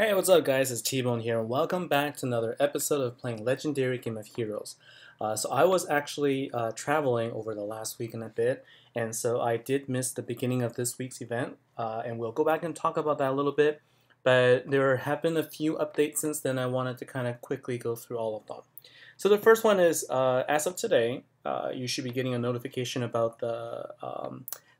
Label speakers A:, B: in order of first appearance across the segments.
A: Hey, what's up guys, it's T-Bone here, and welcome back to another episode of playing Legendary Game of Heroes. So I was actually traveling over the last week and a bit, and so I did miss the beginning of this week's event, and we'll go back and talk about that a little bit, but there have been a few updates since then. I wanted to kind of quickly go through all of them. So the first one is, as of today, you should be getting a notification about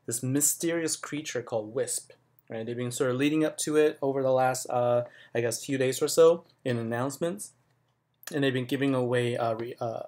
A: this mysterious creature called Wisp. Right, they've been sort of leading up to it over the last, I guess, few days or so in announcements, and they've been giving away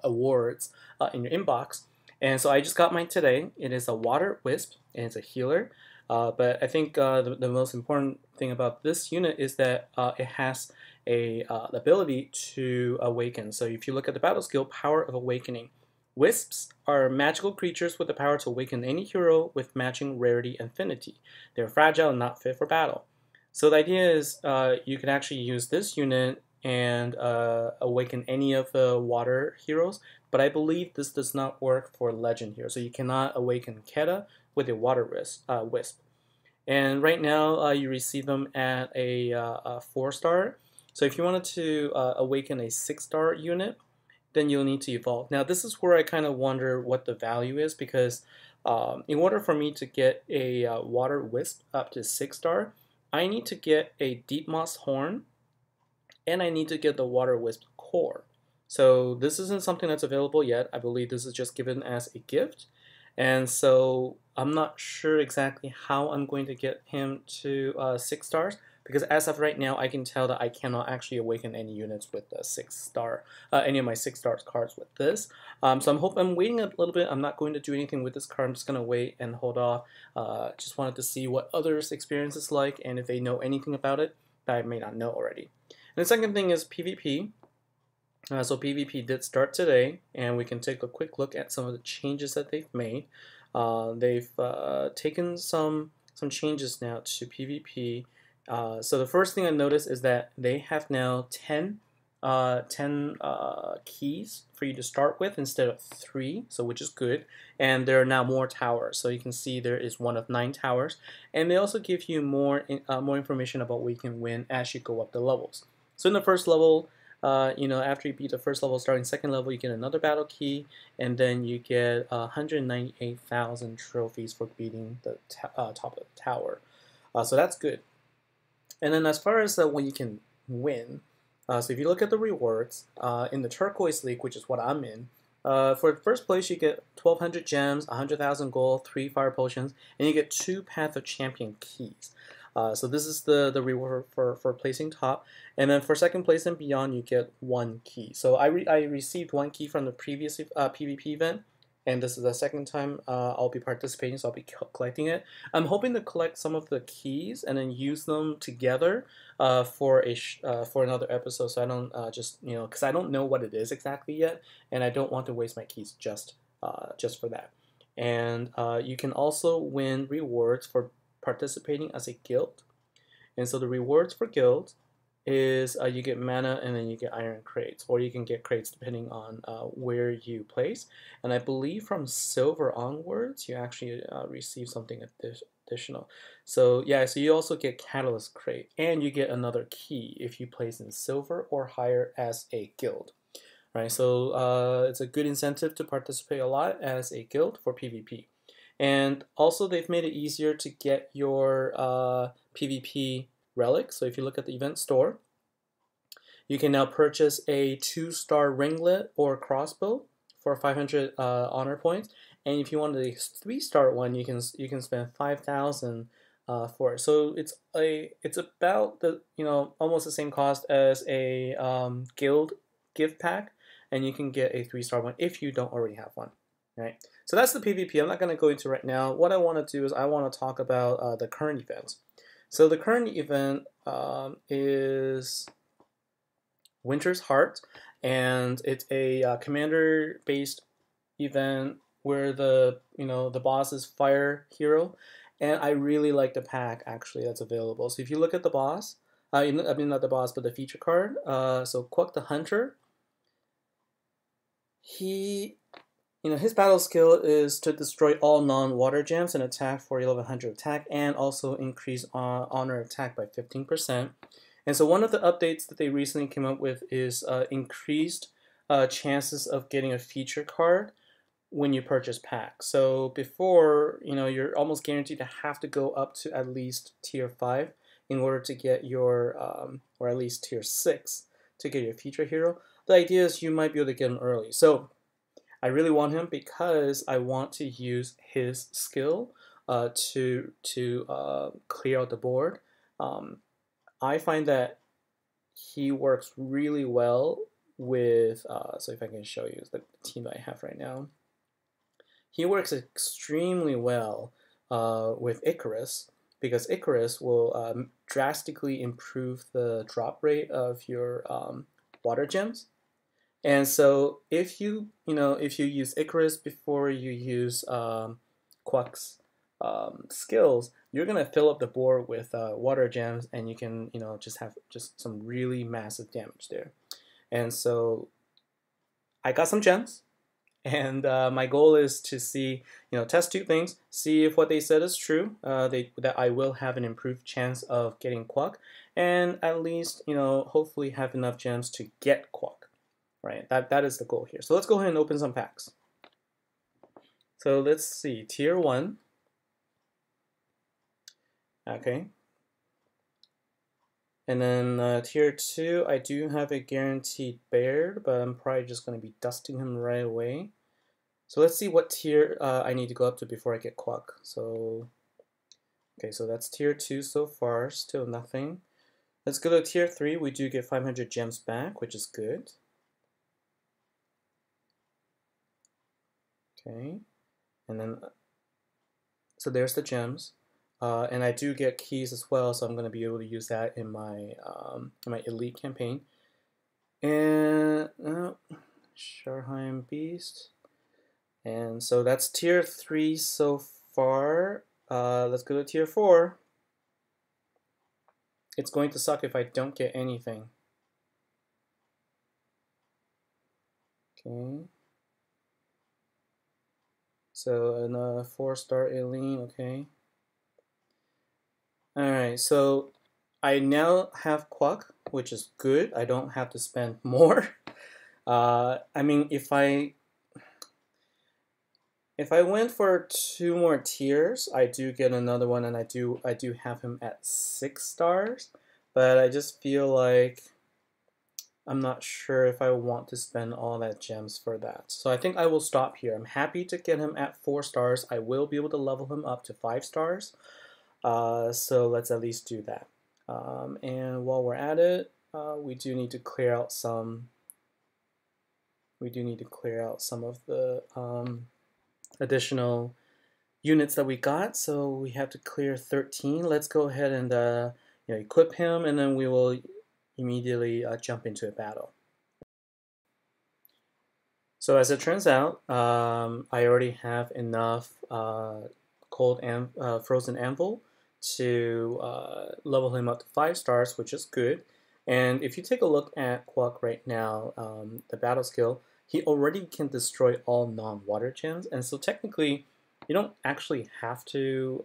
A: awards in your inbox. And so I just got mine today. It is a water wisp, and it's a healer. But I think the most important thing about this unit is that it has a ability to awaken. So if you look at the battle skill, Power of Awakening, Wisps are magical creatures with the power to awaken any hero with matching rarity and affinity. They're fragile and not fit for battle. So the idea is you can actually use this unit and awaken any of the water heroes, but I believe this does not work for legend heroes. So you cannot awaken Keta with a water wisp. And right now you receive them at a 4-star. So if you wanted to awaken a 6-star unit, then you'll need to evolve. Now this is where I kind of wonder what the value is, because in order for me to get a water wisp up to 6-star, I need to get a deep moss horn, and I need to get the water wisp core. So this isn't something that's available yet. I believe this is just given as a gift, and so I'm not sure exactly how I'm going to get him to 6 stars, because as of right now I can tell that I cannot actually awaken any units with the 6-star, any of my 6-star cards with this. So I'm waiting a little bit. I'm not going to do anything with this card. I'm just going to wait and hold off. Just wanted to see what others' experience is like, and if they know anything about it that I may not know already. And the second thing is PvP. So PvP did start today, and we can take a quick look at some of the changes that they've made. They've taken some changes now to PvP. So the first thing I noticed is that they have now 10 keys for you to start with instead of 3, so which is good. And there are now more towers, so you can see there is one of 9 towers, and they also give you more information about what you can win as you go up the levels. So in the first level, after you beat the first level, starting second level, you get another battle key, and then you get 198,000 trophies for beating the top of the tower. So that's good. And then as far as what you can win, so if you look at the rewards, in the Turquoise League, which is what I'm in, for first place you get 1,200 gems, 100,000 gold, 3 fire potions, and you get 2 Path of Champion keys. So this is the reward for placing top. And then for second place and beyond, you get 1 key. So I received 1 key from the previous PvP event, and this is the second time I'll be participating, so I'll be collecting it. I'm hoping to collect some of the keys and then use them together for another episode, so I don't because I don't know what it is exactly yet, and I don't want to waste my keys just for that. And you can also win rewards for participating as a guild. And so the rewards for guild is you get mana, and then you get iron crates, or you can get crates depending on where you place. And I believe from silver onwards you actually receive something additional. So yeah, so you also get catalyst crate, and you get another key if you place in silver or higher as a guild. Right, so it's a good incentive to participate a lot as a guild for PvP. And also they've made it easier to get your PvP relics. So if you look at the event store, you can now purchase a 2-star ringlet or crossbow for 500 honor points. And if you want a 3-star one, you can spend 5,000 for it. So it's about the almost the same cost as a guild gift pack, and you can get a 3-star one if you don't already have one. Right. So that's the PvP. I'm not going to go into right now. What I want to do is I want to talk about the current events. So the current event is Winter's Heart, and it's a commander-based event where the boss is Fire Hero, and I really like the pack actually that's available. So if you look at the boss, I mean not the boss, but the feature card. So Kw'Uk the Hunter, his battle skill is to destroy all non-water gems and attack for 1100 attack, and also increase honor attack by 15%. And so one of the updates that they recently came up with is increased chances of getting a feature card when you purchase packs. So before, you're almost guaranteed to have to go up to at least tier 5 in order to get your, or at least tier 6 to get your feature hero. The idea is you might be able to get him early. So I really want him because I want to use his skill to clear out the board. I find that he works really well with, so if I can show you the team that I have right now. He works extremely well with Icarus because Icarus will drastically improve the drop rate of your water gems. And so if you use Icarus before you use Kw'Uk's skills, you're gonna fill up the board with water gems, and you can just have some really massive damage there. And so I got some gems, and my goal is to see test 2 things, see if what they said is true, that I will have an improved chance of getting Kw'Uk, and at least hopefully have enough gems to get Kw'Uk. Right, that is the goal here. So let's go ahead and open some packs. So let's see, tier 1. Okay. And then tier 2, I do have a guaranteed Baird, but I'm probably just going to be dusting him right away. So let's see what tier I need to go up to before I get Kw'Uk. So, okay, so that's tier 2 so far, still nothing. Let's go to tier 3. We do get 500 gems back, which is good. Okay, and then, so there's the gems, and I do get keys as well, so I'm going to be able to use that in my elite campaign. And Sharheim Beast, and so that's tier 3 so far. Let's go to tier 4. It's going to suck if I don't get anything. Okay. So a 4-star Aileen, okay. Alright, so I now have Kw'Uk, which is good. I don't have to spend more. I mean, if I went for 2 more tiers, I do get another one, and I do have him at 6 stars. But I just feel like I'm not sure if I want to spend all that gems for that. So I think I will stop here. I'm happy to get him at 4 stars. I will be able to level him up to 5 stars. So let's at least do that. And while we're at it, we do need to clear out some. We do need to clear out some of the additional units that we got. So we have to clear 13. Let's go ahead and equip him, and then we will immediately jump into a battle. So as it turns out, I already have enough frozen anvil to level him up to 5 stars, which is good. And if you take a look at Kw'Uk right now, the battle skill, he already can destroy all non-water gems, and so technically you don't actually have to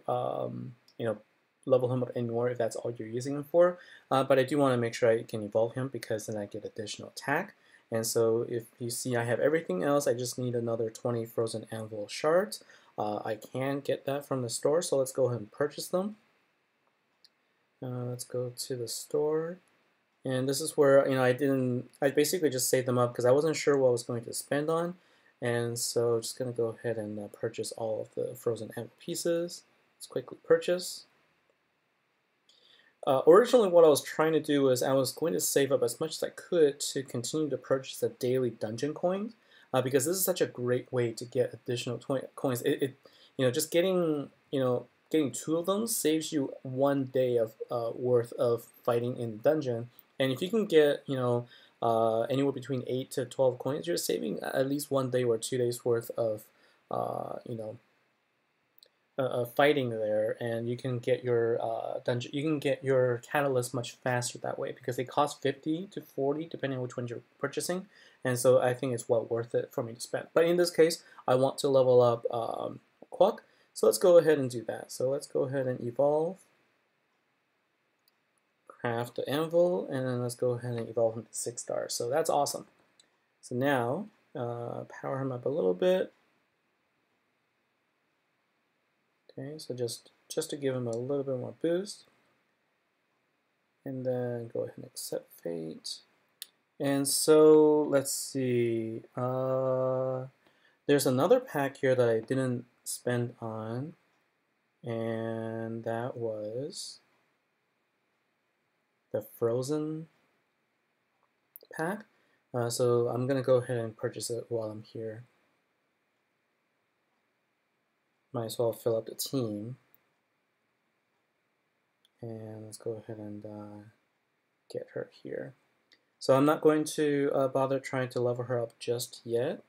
A: level him up anymore if that's all you're using him for. But I do want to make sure I can evolve him, because then I get additional attack. And so if you see I have everything else, I just need another 20 frozen anvil shards. I can get that from the store, so let's go ahead and purchase them. Let's go to the store. And this is where I basically just saved them up because I wasn't sure what I was going to spend on. And so just going to go ahead and purchase all of the frozen anvil pieces. Let's quickly purchase. Originally what I was trying to do was I was going to save up as much as I could to continue to purchase the daily dungeon coins, because this is such a great way to get additional coins. Just getting 2 of them saves you 1 day of worth of fighting in the dungeon, and if you can get anywhere between 8 to 12 coins, you're saving at least 1 day or 2 days worth of fighting there, and you can get your dungeon. You can get your catalyst much faster that way because they cost 50 to 40 depending on which one you're purchasing, and so I think it's well worth it for me to spend. But in this case, I want to level up Kw'Uk, so let's go ahead and do that. So let's go ahead and evolve craft the anvil, and then let's go ahead and evolve him to 6 stars. So that's awesome. So now, power him up a little bit. Okay, so just to give him a little bit more boost. And then go ahead and accept fate. And so, let's see. There's another pack here that I didn't spend on. And that was the Frozen pack. So I'm going to go ahead and purchase it while I'm here. Might as well fill up the team. And let's go ahead and get her here. So I'm not going to bother trying to level her up just yet.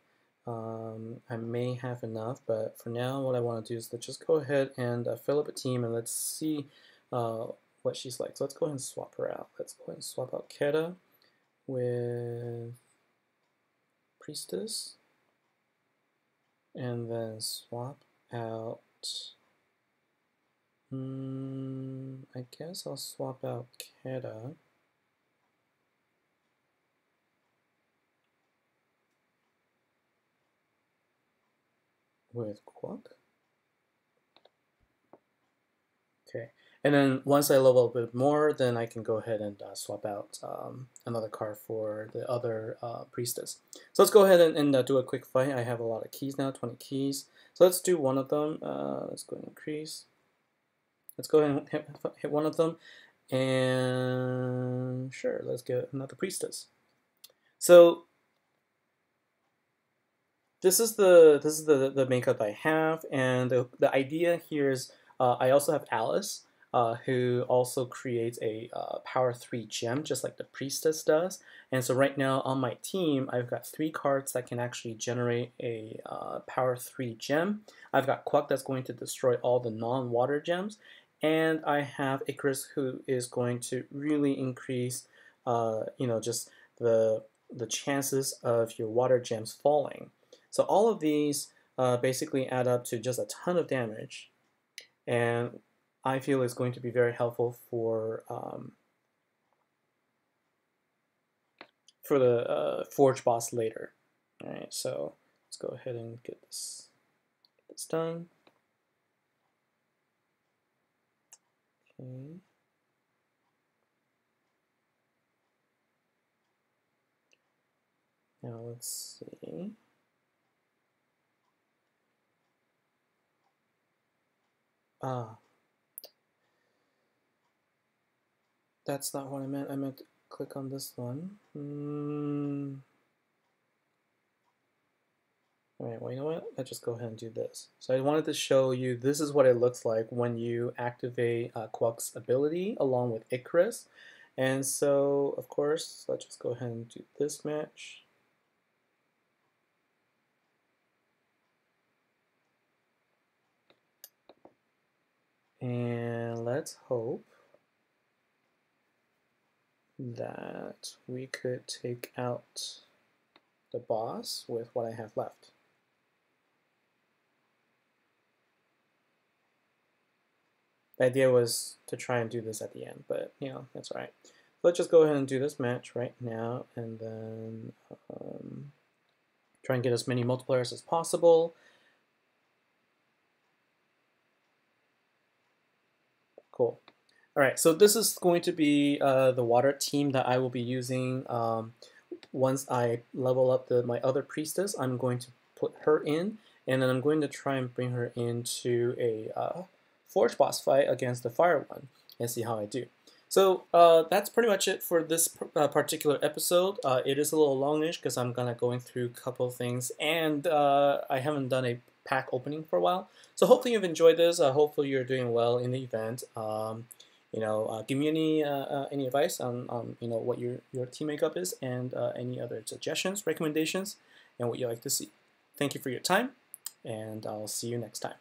A: I may have enough, but for now what I want to do is let's just go ahead and fill up a team and let's see what she's like. So let's go ahead and swap her out. Let's go ahead and swap out Keta with Priestess, and then swap out, I guess I'll swap out Keta with Kw'Uk. Okay, and then once I level a bit more, then I can go ahead and swap out another card for the other priestess. So let's go ahead and do a quick fight. I have a lot of keys now, 20 keys. So let's do one of them. Let's go ahead and increase. Let's go ahead and hit one of them. And sure, let's get another priestess. So this is the makeup I have, and the idea here is I also have Alice, who also creates a power 3 gem, just like the priestess does. And so right now on my team, I've got 3 cards that can actually generate a power 3 gem. I've got Kw'Uk that's going to destroy all the non-water gems, and I have Icarus, who is going to really increase, just the chances of your water gems falling. So all of these basically add up to just a ton of damage, and I feel is going to be very helpful for the Forge boss later. All right, so let's go ahead and get this done. Okay. Now let's see. That's not what I meant. I meant to click on this one. Alright, well, you know what? Let's just go ahead and do this. So I wanted to show you, this is what it looks like when you activate Kw'Uk's ability along with Icarus. And so, of course, let's just go ahead and do this match. And let's hope that we could take out the boss with what I have left. The idea was to try and do this at the end, but that's all right. Let's just go ahead and do this match right now, and then try and get as many multipliers as possible. Cool. All right, so this is going to be the water team that I will be using once I level up my other priestess. I'm going to put her in, and then I'm going to try and bring her into a Forge boss fight against the fire one and see how I do. So that's pretty much it for this particular episode. It is a little longish because I'm gonna going through a couple of things, and I haven't done a pack opening for a while. So hopefully you've enjoyed this. Hopefully you're doing well in the event. Give me any advice on what your team makeup is, and any other suggestions, recommendations, and what you like to see. Thank you for your time, and I'll see you next time.